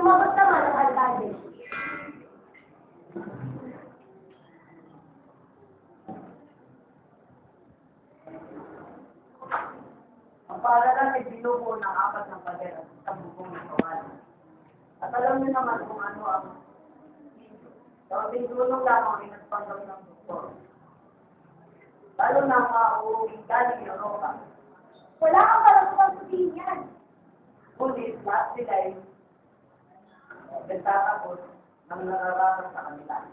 Sumagot naman ang alkalde. Ang paaralan ay binubuo ng 4 ng pader at 10 ng kawalan. At alam niyo naman kung ano ang sa ating tulong lamang ay nagpanggap ng doktor. Lalo na ang mga uuwing galing Europa. Wala kang karapatang sabihin yan. Ngunit lahat sila ay nagtatapos ng nararapat sa kanila.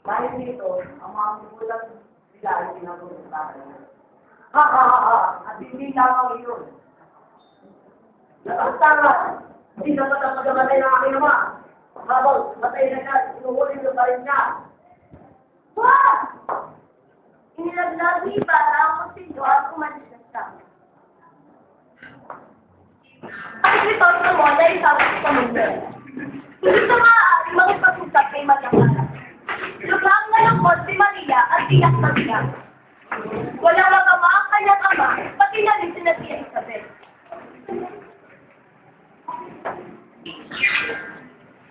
Dahil dito, ang mga magulang sila ay pinagulong sa kanila. Ha ha ha ha! At hindi lamang iyon. Nakastangan! Hindi dapat ang pagkamatay ng aking ama. Habang matay na siya, inuhuli ko pa rin niya. Wag! Inilaglag ni Ibarra ang kusilyo at umalis na siya. Ang ito mo dahil sa sa mundo. Hindi sa maaari makipag-usap kay Maria. Lubhang na ng si Maria at tiyak na siya. Walang magama ang kanyang ama, pati na rin sina Tia Isabel.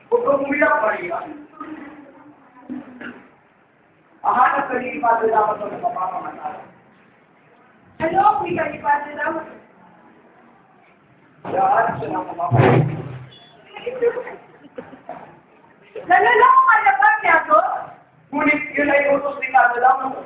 Huwag kang umiyak, Maria. Ang hanap ka ni Padre dapat sa napapamamatala. Ano ang wika ni Padre Damaso? Kaya siya ng mapapamamatala. Naloloko ka na ba, Tiago? Ngunit yun ay utos ni Padre Damaso.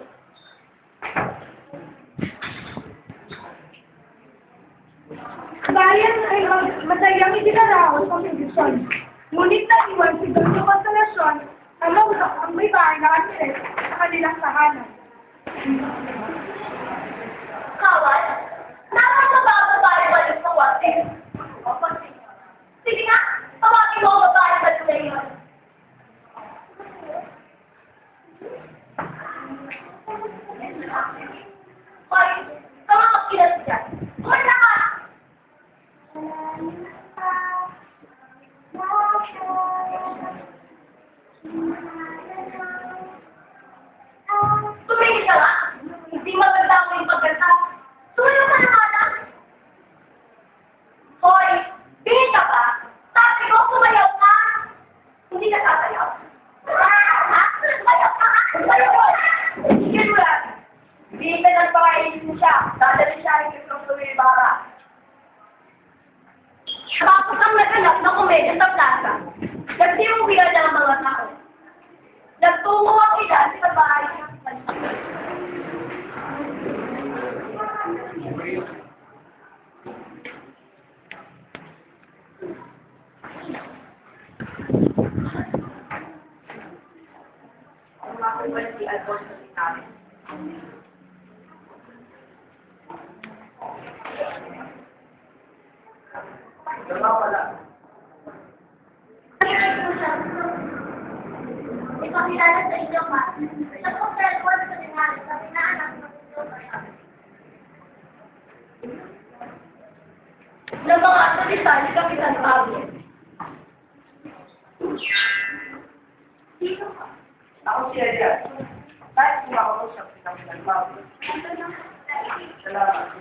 Bayan ay masayang itinaraos ang Pindusyon. Ngunit naiwan si Don sa konsolasyon ang may bahay na Andres sa kanilang tahanan. Kawal, nakakababalik sa wate. Sige nga, tawagin mo ang babae ba sa iyo? Hoy, tawag kilas dyan. Hoy, naman! Tumingin ka nga! Hindi maganda mo yung pagkanta. Tumayo ka naman ah! Hoy! Tingin ka pa! Sabi ko, tumayaw ka! Hindi ka tatayaw. Ha? Tumayaw ka! Tumayaw ka! Sige mo lang! Hindi ka nagpakainin siya. Dadali siya ay kitong Ibarra. Tapos ang naganap na komedya sa plaza. Nagsimubiya na ang mga tao. Nagtungo ang ilan sa bahay ng pansin. Ang mga kumbaliti ay po sa sinabi. Dalawa pala. Ipakilala sa inyo, Ma. Sa pagkakuan sa tingali sa pinaanak ng na mga salita ni Kapitan Pablo. Sino ka? Ako si Elias. Kahit kumakausap sa Kapitan Pablo. Salamat.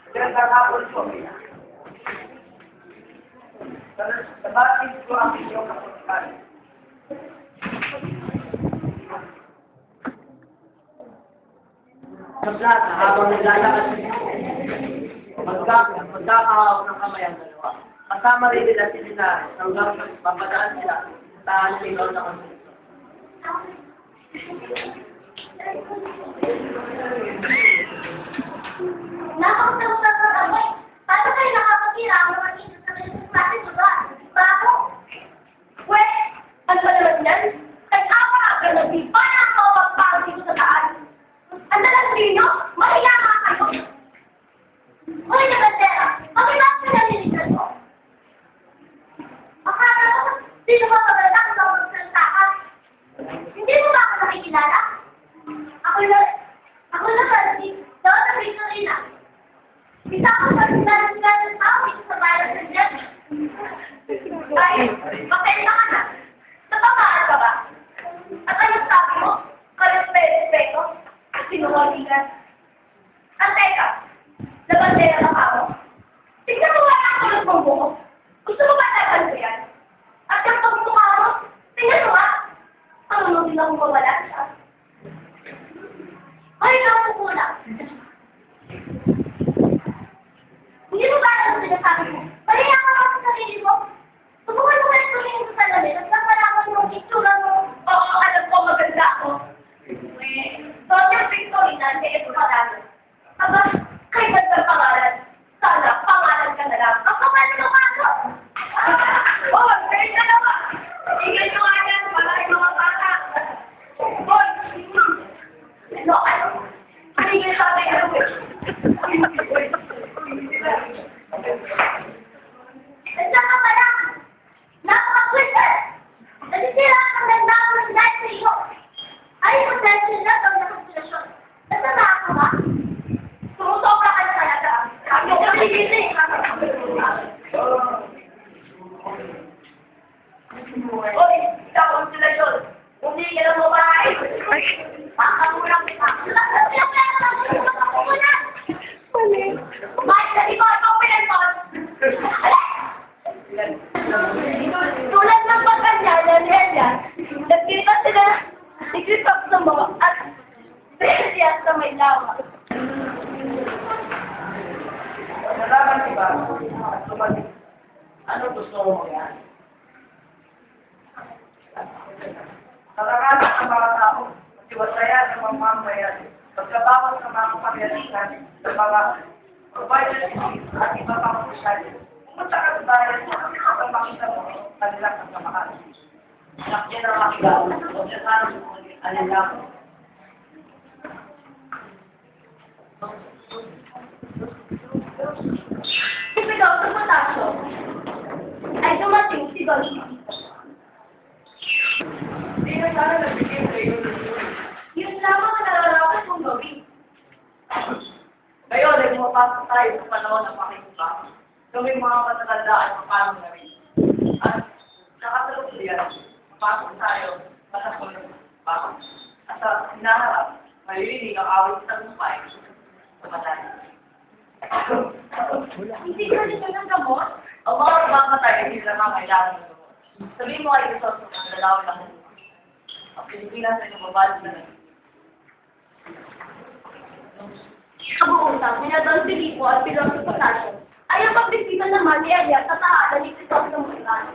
Magandang hapon po. Sabatin ko ang inyong kapuntahan. Sa plaza, habang naglalakad magkakahawak ng kamay ang dalawa. Kasama rin nila si Linares hanggang papadaan sila sa tahan ng ikaw na konsulto. Nakakausap ka kami. Paano kayo nakapagkira ang mga isip sa natin ba? Bago? Weh, ano ba naman yan? Nag-awa ka na di ba na ako magpapagod dito sa taas? Ang dalang ninyo, mahiya nga kayo. Hoy na bandera, pakilap ka na nilisan ko. Akala ko, sino ba maganda kung ako magsalita ka? Hindi mo ba ako nakikilala? Ako na Francis, daw na Victorina. Isa akong pagkilala ng tao dito sa bayan sa ang gusto mo mangyari. Karanasan ng mga tao, matiwasayan ng mga mamamayan, pagkabawas ng mga kapangyarihan, ng mga provider at iba pang opisyal. Pumunta ka sa bayan at makita mo ang kanilang kasamahan. Nakyan ang makita mo, observahan mo ang alilang. Si Piloto Potasio ay dumating si Don Tito. Hindi na sana nagbigay sa iyo ng Diyos. Yun lamang ang nararapat kong gawin. Ngayon ay pumapasok tayo sa panahon ng pakikipag. Gawing mga matatandaan ng paano na rin. At nakasalukuyan, pasok tayo sa panahon ng pakikipag. At sa hinaharap, maririnig ang awit sa lumpay sa matay. Hindi ka rin ng gamot? Ang mga mamatay ay hindi lamang kailangan ng gamot. Sabihin mo ay ito sa mga lalawin ng mundo. Ang Pilipinas ay nababalik na rin. Kabuusap ni na Don Filipo at Piloto Potasio ay ang pagbisita naman ni Elias sa tahanan ni Cristóbal ng Musican.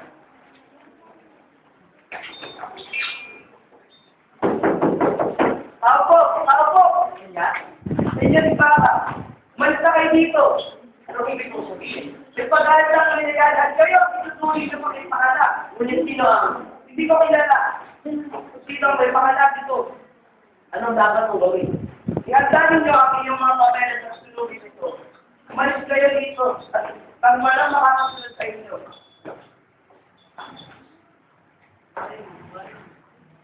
Tao po! Kanya? Sa inyo ni Papa. Umalis na kayo dito. Ano ibig kong sabihin? May pag-aaral lang ang nangyayari at kayo, itutuloy na po kayo pangalan. Ngunit sino ang? Hindi ko kilala. Sino ang may pangalan dito? Anong dapat kong gawin? Ihanda ninyo ang inyong